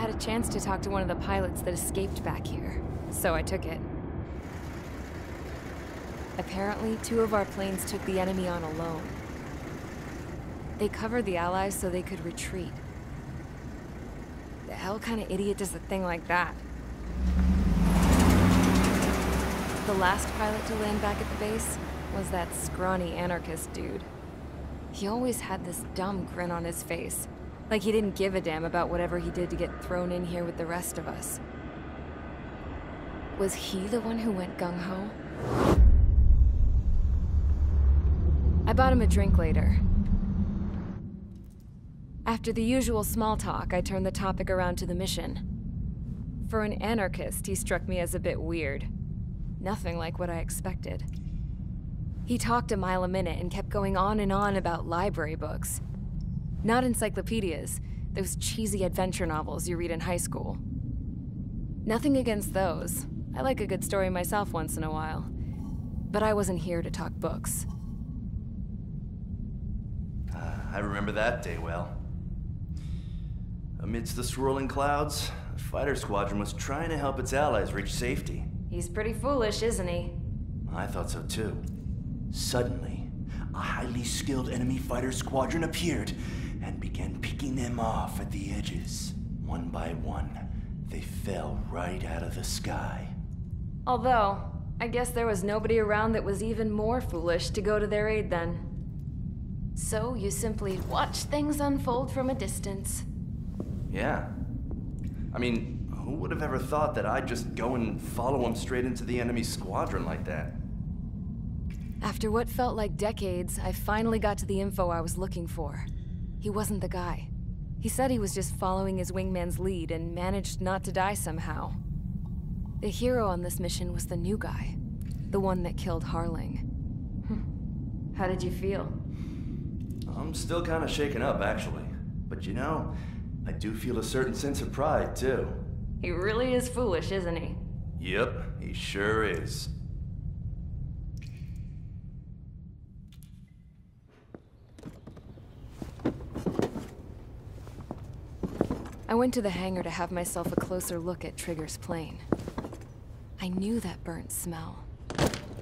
had a chance to talk to one of the pilots that escaped back here, so I took it. Apparently, 2 of our planes took the enemy on alone. They covered the Allies so they could retreat. The hell kind of idiot does a thing like that? The last pilot to land back at the base was that scrawny anarchist dude. He always had this dumb grin on his face, like he didn't give a damn about whatever he did to get thrown in here with the rest of us. Was he the one who went gung-ho? I bought him a drink later. After the usual small talk, I turned the topic around to the mission. For an anarchist, he struck me as a bit weird. Nothing like what I expected. He talked a mile a minute and kept going on and on about library books. Not encyclopedias, those cheesy adventure novels you read in high school. Nothing against those. I like a good story myself once in a while. But I wasn't here to talk books. I remember that day well. Amidst the swirling clouds, the fighter squadron was trying to help its allies reach safety. He's pretty foolish, isn't he? I thought so too. Suddenly, a highly skilled enemy fighter squadron appeared and began picking them off at the edges. One by one, they fell right out of the sky. Although, I guess there was nobody around that was even more foolish to go to their aid then. So you simply watch things unfold from a distance. Yeah. I mean, who would have ever thought that I'd just go and follow him straight into the enemy squadron like that? After what felt like decades, I finally got to the info I was looking for. He wasn't the guy. He said he was just following his wingman's lead and managed not to die somehow. The hero on this mission was the new guy. The one that killed Harling. How did you feel? I'm still kind of shaken up, actually. But you know, I do feel a certain sense of pride, too. He really is foolish, isn't he? Yep, he sure is. I went to the hangar to have myself a closer look at Trigger's plane. I knew that burnt smell.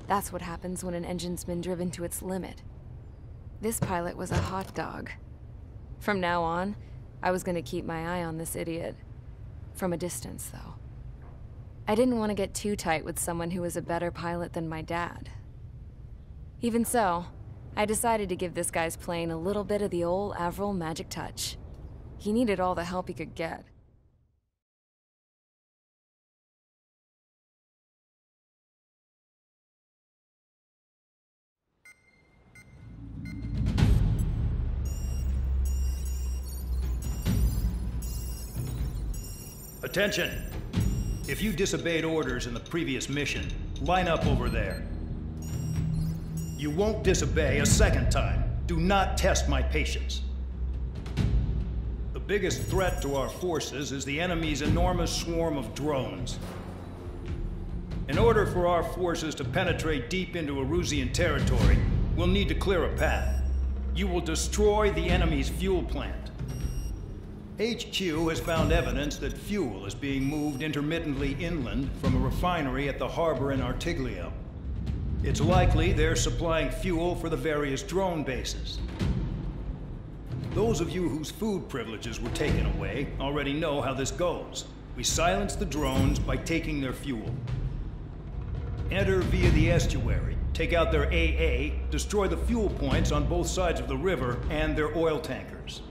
That's what happens when an engine's been driven to its limit. This pilot was a hot dog. From now on, I was gonna keep my eye on this idiot. From a distance, though. I didn't want to get too tight with someone who was a better pilot than my dad. Even so, I decided to give this guy's plane a little bit of the old Avril magic touch. He needed all the help he could get. Attention! If you disobeyed orders in the previous mission, line up over there. You won't disobey a second time. Do not test my patience. The biggest threat to our forces is the enemy's enormous swarm of drones. In order for our forces to penetrate deep into Erusian territory, we'll need to clear a path. You will destroy the enemy's fuel plant. HQ has found evidence that fuel is being moved intermittently inland from a refinery at the harbor in Artiglio. It's likely they're supplying fuel for the various drone bases. Those of you whose food privileges were taken away already know how this goes. We silence the drones by taking their fuel. Enter via the estuary, take out their AA, destroy the fuel points on both sides of the river and their oil tankers.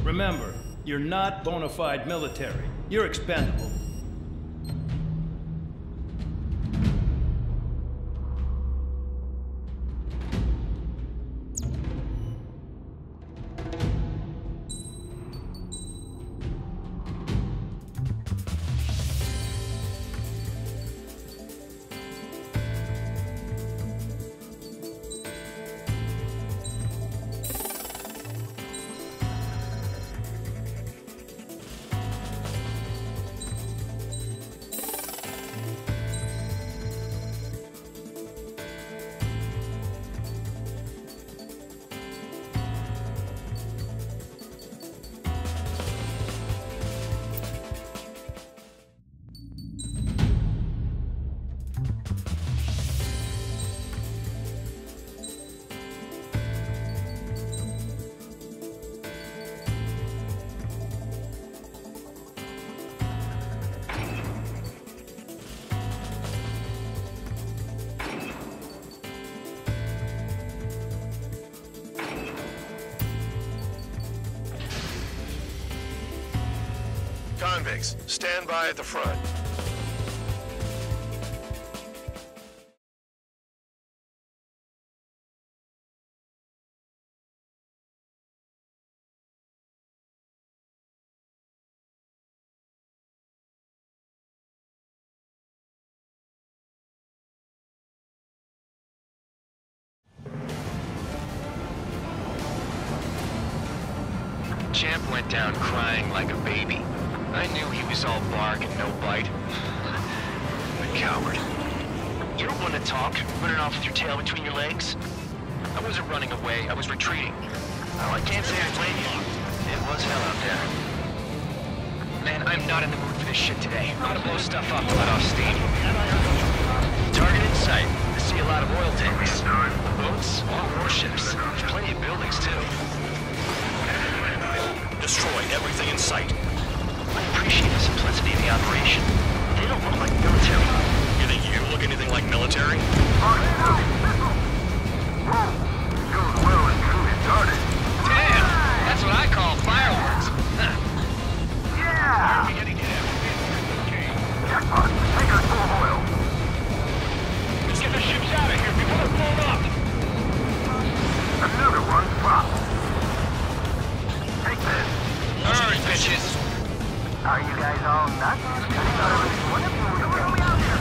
Remember, you're not bona fide military. You're expendable. Convicts, stand by at the front. Champ went down crying like a baby. I knew he was all bark and no bite. A coward. You don't want to talk, running off with your tail between your legs? I wasn't running away, I was retreating. Oh, I can't say I blame you. It was hell out there. Man, I'm not in the mood for this shit today. I'm gonna blow stuff up to let off steam. Target in sight. I see a lot of oil tanks. Boats, or warships. There's plenty of buildings, too. Destroy everything in sight. I appreciate the simplicity of the operation. They don't look like military. You think you look anything like military? Damn! That's what I call fireworks. Huh. Yeah! Are we getting hit? Jackpot, take us full oil. Let's get the ships out of here before they're blown up. Another one dropped. Take this. Alright, bitches. Are you guys all nuts? What if you were out here?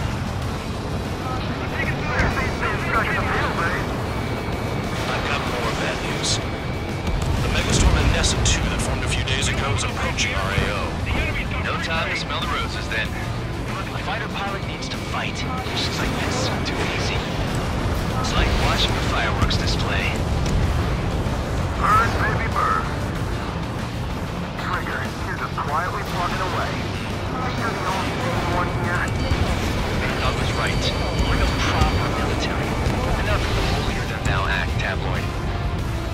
I've got more bad news. The megastorm in Nessa 2 that formed a few days ago is approaching our AO. No time to smell the roses then. A fighter pilot needs to fight. Missions like this are too easy. It's like watching a fireworks display. Birds, baby, birds. Trigger, you're just quietly plugging away. You're the only one here. I was right. We're no proper military. Enough of the holier-than-thou act tabloid.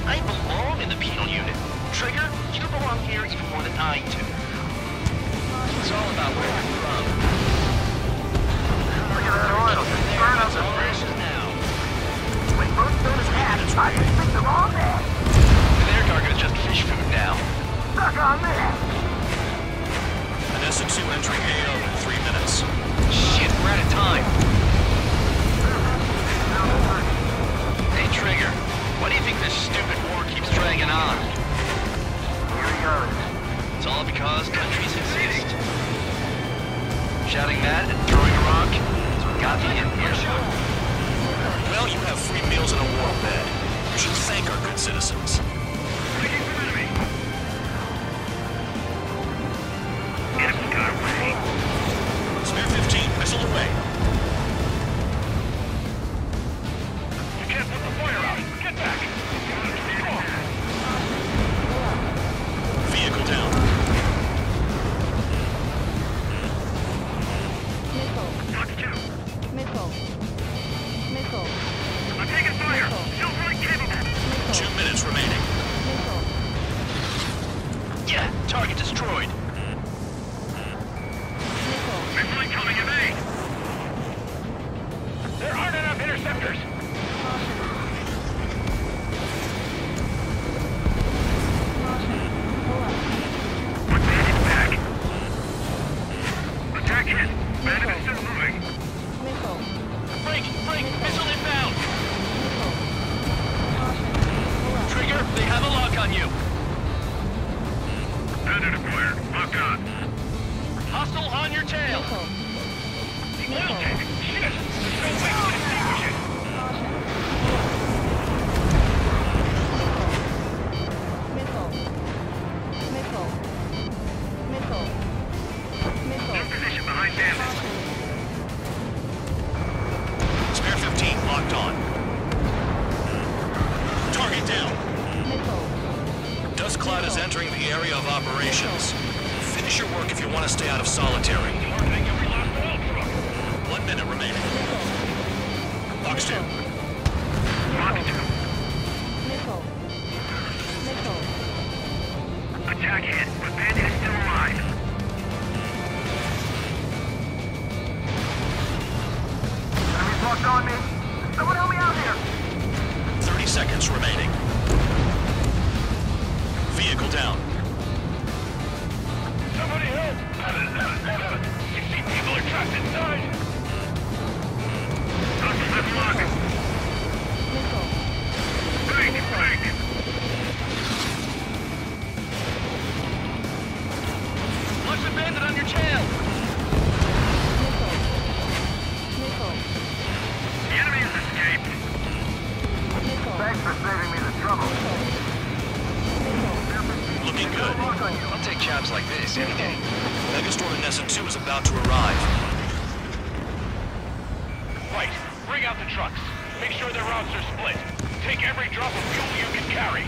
I belong in the penal unit. Trigger, you belong here even more than I do. It's all about where you're from. Look at that oil. Burn up the fish now. When both known as hats, I can think them all day. Their target is just fish food now. Stuck on this. Nessa 2 entering AO in 3 minutes. Shit, we're out of time. Hey, Trigger, why do you think this stupid war keeps dragging on? Here he goes. It's all because countries exist. Shouting that and throwing a rock is what got me in here. Well, you have free meals and a warm bed. You should thank our good citizens. Spear 15, missile away. You can't put the fire out. Get back. Vehicle down. Missile. I'm taking fire. Still fully capable. 2 minutes remaining. Yeah, target destroyed. Missile incoming in aid. There aren't enough interceptors. Put bandit back. Attack hit. Bandit is still moving. Break, missile inbound. Trigger, they have a lock on you. Bandit acquired. Locked on. Hostile on your tail. Oil tank. Shit. There's no way to extinguish it. In position behind bandit. Spear 15 locked on. Target down. Dust cloud is entering the area of operations. Finish your work if you want to stay out of solitary. Targeting every last oil truck. 1 minute remaining. Box 2. Box 2. Attack hit, but bandit is still alive. Enemies locked on me. Someone help me out here. 30 seconds remaining. Vehicle down. Somebody help! good. I'll take jobs like this any day. Megastore Nessa 2 is about to arrive. Right. Bring out the trucks. Make sure their routes are split. Take every drop of fuel you can carry.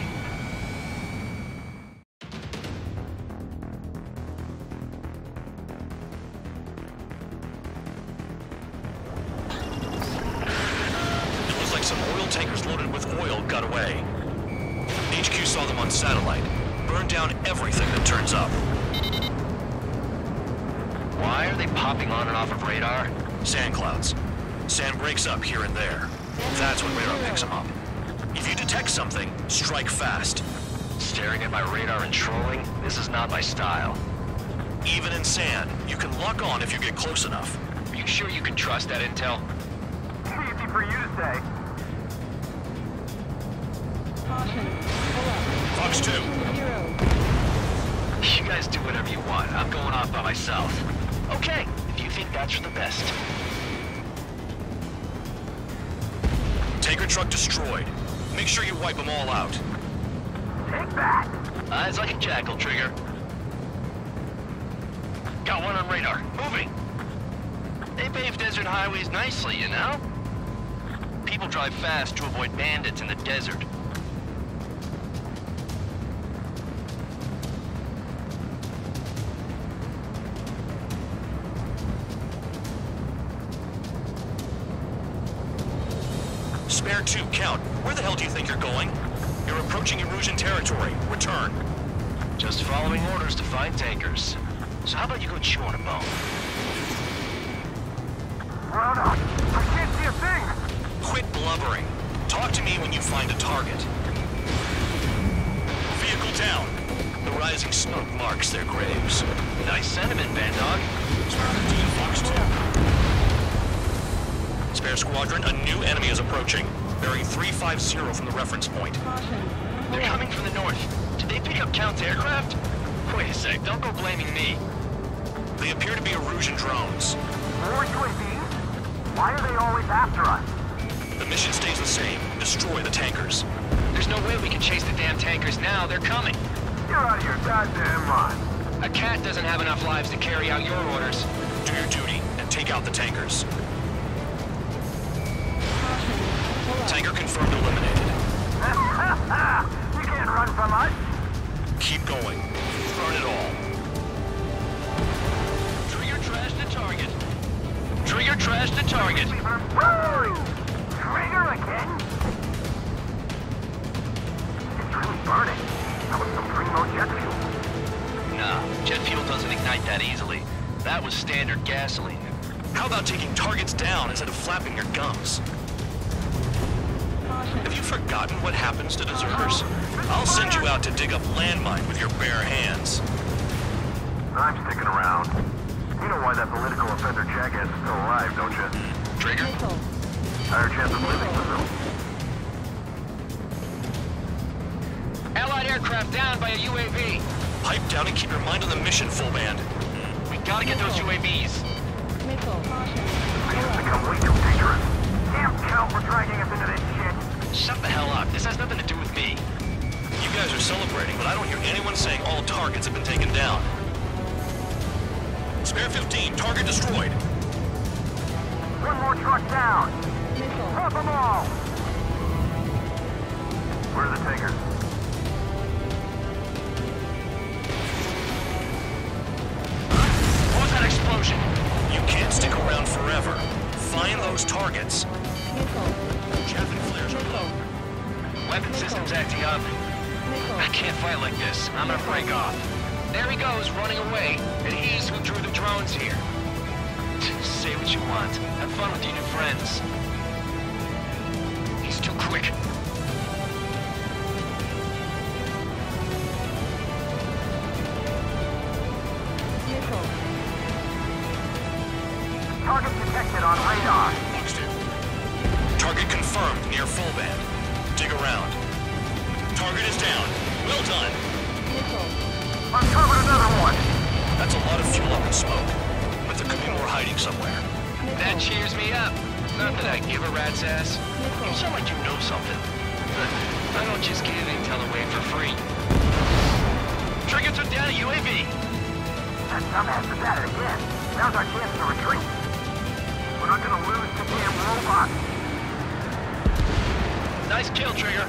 It looks like some oil tankers loaded with oil got away. HQ saw them on satellite. Burned down everything that turns up. Why are they popping on and off of radar? Sand clouds. Sand breaks up here and there. That's when radar picks them up. If you detect something, strike fast. Staring at my radar and trolling? This is not my style. Even in sand, you can lock on if you get close enough. Are you sure you can trust that intel? Easy for you to say. Caution. Pull up. Fox 2. 0. You guys do whatever you want. I'm going off by myself. Okay, if you think that's for the best. Tanker truck destroyed. Make sure you wipe them all out. Take that. Eyes like a jackal, Trigger. Got one on radar. Moving. They pave desert highways nicely, you know? People drive fast to avoid bandits in the desert. Spare 2, Count. Where the hell do you think you're going? You're approaching Erusian territory. Return. Just following orders to find tankers. So how about you go chew on a bone? Well, no. I can't see a thing. Quit blubbering. Talk to me when you find a target. Vehicle down. The rising smoke marks their graves. Nice sentiment, Bandog. Spare 15, Fox 2. Spare Squadron, a new enemy is approaching. Bearing 350 from the reference point. Caution. They're coming from the north. Did they pick up Count's aircraft? Wait a sec, don't go blaming me. They appear to be Erusian drones. More UAVs? Why are they always after us? The mission stays the same. Destroy the tankers. There's no way we can chase the damn tankers now. They're coming. You're out of your goddamn mind. A cat doesn't have enough lives to carry out your orders. Do your duty and take out the tankers. Caution. Pull up. Tanker confirmed eliminated. You can't run from us. Keep going. Burn it all. Trigger trash to target. Trigger trash to target. Woo! Trigger again? It's really burning. That was some primo jet fuel. Nah, jet fuel doesn't ignite that easily. That was standard gasoline. How about taking targets down instead of flapping your gums? Caution. Have you forgotten what happens to deserters? I'll send you out to dig up landmine with your bare hands. I'm sticking around. You know why that political offender jackass is still alive, don't you? Trigger? Missile. Higher chance of living with him. Allied aircraft down by a UAV. Pipe down and keep your mind on the mission, full band. We gotta get those UAVs. Missile. Caution. This has become way too dangerous. Damn Count for dragging us into this shit. Shut the hell up. This has nothing to do with me. You guys are celebrating, but I don't hear anyone saying all targets have been taken down. Spare 15, target destroyed. One more truck down. Missile. Drop them all. Where are the tankers? What was that explosion? You can't stick around forever. Find those targets. Missile. Chaffin flares are low. Weapon systems acting up. Missile. I can't fight like this. I'm gonna break off. There he goes, running away, and he's who drew the drones here. Say what you want. Have fun with your new friends. He's too quick. Missile. Target detected on radar. Fox 2. Target confirmed near full band. Dig around. Target is down. Well done. Missile. Uncovered another one. That's a lot of fuel up in smoke. But there could be more hiding somewhere. That cheers me up. Not that I give a rat's ass. You sound like you know something. I don't just give intel away for free. Trigger me. That dumbass is at it again. Now's our chance to retreat. We're not gonna lose to damn robots. Nice kill, Trigger.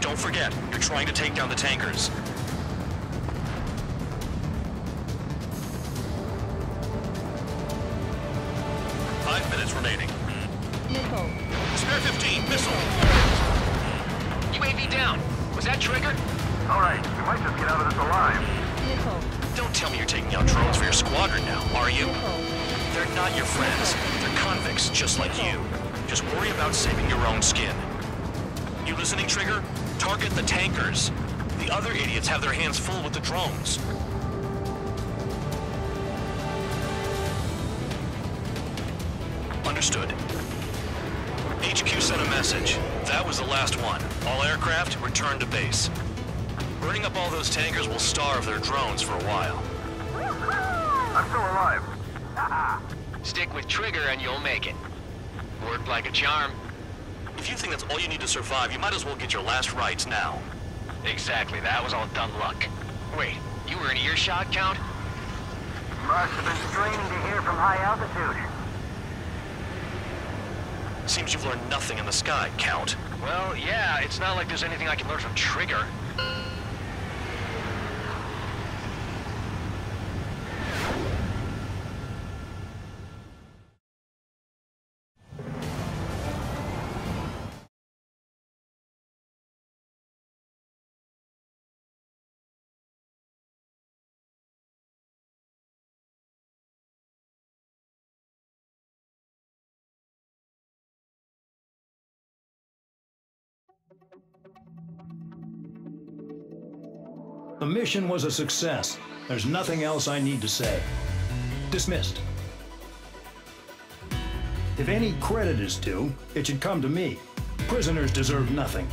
Don't forget, you're trying to take down the tankers. Five minutes remaining. Nickel. Spare 15, missile. UAV down. Was that Trigger? Alright, we might just get out of this alive. Nickel. Don't tell me you're taking out drones for your squadron now, are you? Nickel. They're not your friends. They're convicts, just like you. Just worry about saving your own skin. You listening, Trigger? Target the tankers. The other idiots have their hands full with the drones. Understood. HQ sent a message. That was the last one. All aircraft, return to base. Burning up all those tankers will starve their drones for a while. I'm still alive. Stick with Trigger and you'll make it. Worked like a charm. If you think that's all you need to survive, you might as well get your last rites now. Exactly, that was all dumb luck. Wait, you were in earshot, Count? Must have been straining to hear from high altitude. Seems you've learned nothing in the sky, Count. Well, yeah, it's not like there's anything I can learn from Trigger. The mission was a success. There's nothing else I need to say. Dismissed. If any credit is due, it should come to me. Prisoners deserve nothing.